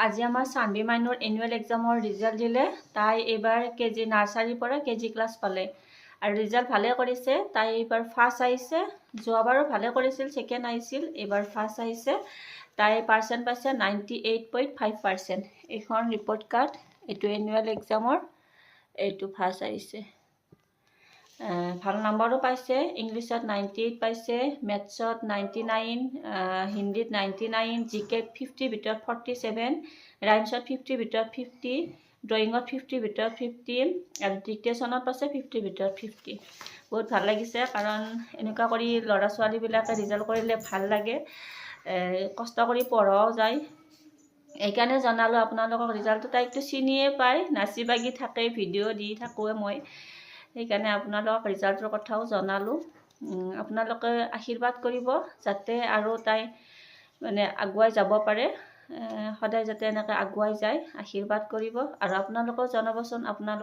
আজি আমাৰ চানবি minor annual এক্সামৰ result দিলে। তাই এইবাৰ কেজি নাৰ্চাৰীৰ পৰা কেজি ক্লাছ পালে আৰু ৰিজাল্ট ভালে কৰিছে। তাই এইবাৰ ফাৰ্ষ্ট আহিছে। যোৱাবাৰো ভালে কৰিছিল, ছেকেণ্ড আহিছিল, এইবাৰ ফাৰ্ষ্ট আহিছে। তাই পাৰ্চেণ্ট পাইছে 98.5%। এইখন ৰিপৰ্ট কাৰ্ড, এইটো এনুৱেল এক্সামৰ, এইটো ফাৰ্ষ্ট আহিছে। ভাল নম্বৰো পাইছে। ইংলিছত 98 পাইছে, মেথছত 99, হিন্দীত 99, জিকেত 50 ভিতৰত 47, ৰাইমছত 50 ভিতৰত 50, ড্ৰয়িঙত 50 ভিতৰত 50 আৰু ডিক্টেশ্যনত পাইছে 50 ভিতৰত 50। বহুত ভাল লাগিছে, কাৰণ এনেকুৱা কৰি ল'ৰা ছোৱালীবিলাকে ৰিজাল্ট কৰিলে ভাল লাগে, কষ্ট কৰি পঢ়াও যায়। এইকাৰণে জনালোঁ আপোনালোকক। ৰিজাল্টটো তাইকটো চিনিয়ে পায়, নাচি বাগি থাকে, ভিডিঅ' দি থাকোঁ মই। সেইকাৰণে আপোনালোকক ৰিজাল্টৰ কথাও জনালোঁ। আপোনালোকে আশীৰ্বাদ কৰিব যাতে আৰু তাই মানে আগুৱাই যাব পাৰে। সদায় যাতে এনেকৈ আগুৱাই যায়, আশীৰ্বাদ কৰিব। আৰু আপোনালোকেও জনাবচোন আপোনালোক